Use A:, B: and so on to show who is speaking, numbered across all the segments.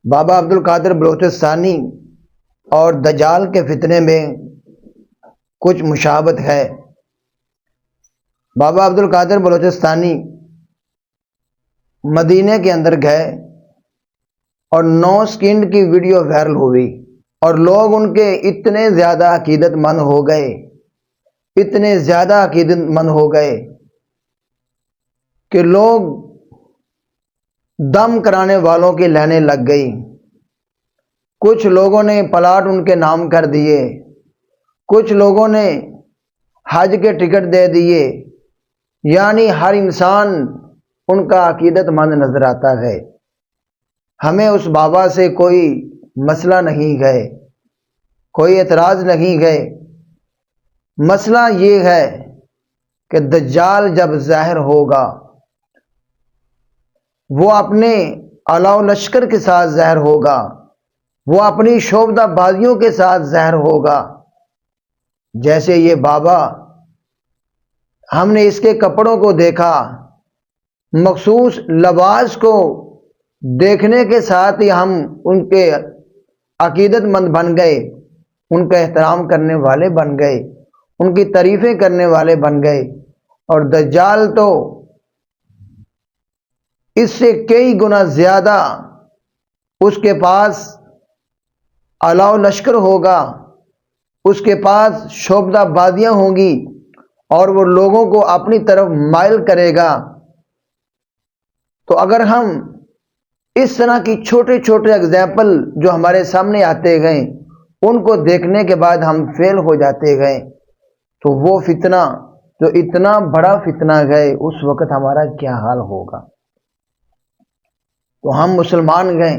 A: بابا عبد القادر بلوچستانی اور دجال کے فتنے میں کچھ مشابہت ہے۔ بابا عبد القادر بلوچستانی مدینے کے اندر گئے اور 9 سیکنڈ کی ویڈیو وائرل ہوئی اور لوگ ان کے اتنے زیادہ عقیدت مند ہو گئے، اتنے زیادہ عقیدت مند ہو گئے کہ لوگ دم کرانے والوں کی لائنیں لگ گئی۔ کچھ لوگوں نے پلاٹ ان کے نام کر دیے، کچھ لوگوں نے حج کے ٹکٹ دے دیے، یعنی ہر انسان ان کا عقیدت مند نظر آتا ہے۔ ہمیں اس بابا سے کوئی مسئلہ نہیں ہے، کوئی اعتراض نہیں ہے۔ مسئلہ یہ ہے کہ دجال جب ظاہر ہوگا وہ اپنے علاؤ لشکر کے ساتھ ظاہر ہوگا، وہ اپنی شوبدہ بازیوں کے ساتھ ظاہر ہوگا۔ جیسے یہ بابا، ہم نے اس کے کپڑوں کو دیکھا، مخصوص لباس کو دیکھنے کے ساتھ ہی ہم ان کے عقیدت مند بن گئے، ان کا احترام کرنے والے بن گئے، ان کی تعریفیں کرنے والے بن گئے۔ اور دجال تو اس سے کئی گنا زیادہ اس کے پاس علاؤ لشکر ہوگا، اس کے پاس شوبدہ بازیاں ہوں گی اور وہ لوگوں کو اپنی طرف مائل کرے گا۔ تو اگر ہم اس طرح کی چھوٹے چھوٹے اگزامپل جو ہمارے سامنے آتے گئے ان کو دیکھنے کے بعد ہم فیل ہو جاتے گئے، تو وہ فتنہ جو اتنا بڑا فتنہ گئے اس وقت ہمارا کیا حال ہوگا۔ تو ہم مسلمان گئے،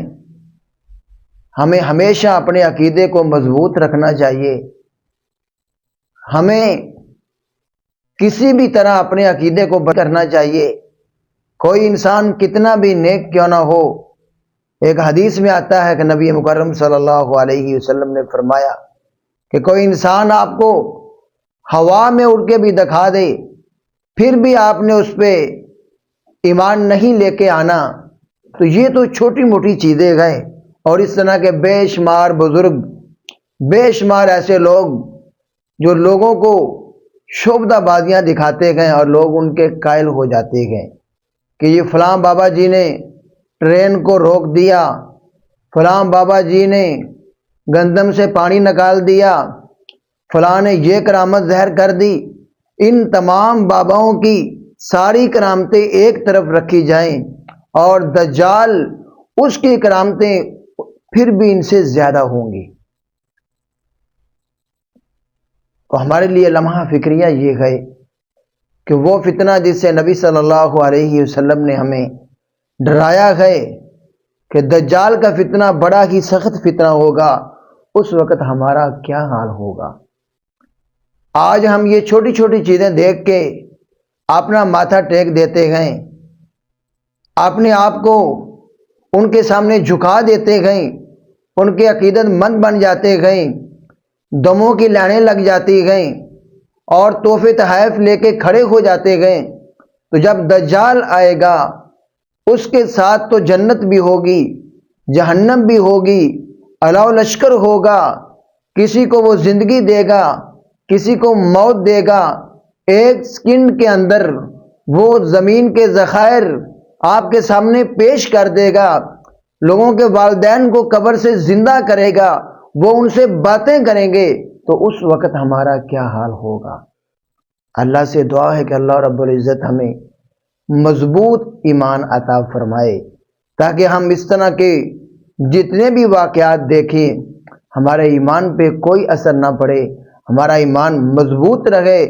A: ہمیں ہمیشہ اپنے عقیدے کو مضبوط رکھنا چاہیے۔ ہمیں کسی بھی طرح اپنے عقیدے کو کرنا چاہیے، کوئی انسان کتنا بھی نیک کیوں نہ ہو۔ ایک حدیث میں آتا ہے کہ نبی مکرم صلی اللہ علیہ وسلم نے فرمایا کہ کوئی انسان آپ کو ہوا میں اڑ کے بھی دکھا دے، پھر بھی آپ نے اس پہ ایمان نہیں لے کے آنا، تو یہ تو چھوٹی موٹی چیزیں گئے۔ اور اس طرح کے بے شمار بزرگ، بے شمار ایسے لوگ جو لوگوں کو شوبدہ بازیاں دکھاتے گئے اور لوگ ان کے قائل ہو جاتے گئے کہ یہ فلاں بابا جی نے ٹرین کو روک دیا، فلاں بابا جی نے گندم سے پانی نکال دیا، فلاں نے یہ کرامت ظاہر کر دی۔ ان تمام باباؤں کی ساری کرامتیں ایک طرف رکھی جائیں اور دجال اس کی کرامتیں پھر بھی ان سے زیادہ ہوں گی، تو ہمارے لیے لمحہ فکریہ یہ ہے کہ وہ فتنہ جس سے نبی صلی اللہ علیہ وسلم نے ہمیں ڈرایا ہے کہ دجال کا فتنہ بڑا ہی سخت فتنہ ہوگا، اس وقت ہمارا کیا حال ہوگا۔ آج ہم یہ چھوٹی چھوٹی چیزیں دیکھ کے اپنا ماتھا ٹیک دیتے گئے، اپنے آپ کو ان کے سامنے جھکا دیتے گئے، ان کے عقیدت مند بن جاتے گئے، دموں کی لائنیں لگ جاتی گئیں اور تحفے تحائف لے کے کھڑے ہو جاتے گئے۔ تو جب دجال آئے گا اس کے ساتھ تو جنت بھی ہوگی، جہنم بھی ہوگی، علاؤ لشکر ہوگا، کسی کو وہ زندگی دے گا، کسی کو موت دے گا۔ ایک سیکنڈ کے اندر وہ زمین کے ذخائر آپ کے سامنے پیش کر دے گا، لوگوں کے والدین کو قبر سے زندہ کرے گا، وہ ان سے باتیں کریں گے، تو اس وقت ہمارا کیا حال ہوگا۔ اللہ سے دعا ہے کہ اللہ رب العزت ہمیں مضبوط ایمان عطا فرمائے تاکہ ہم اس طرح کے جتنے بھی واقعات دیکھیں ہمارے ایمان پہ کوئی اثر نہ پڑے، ہمارا ایمان مضبوط رہے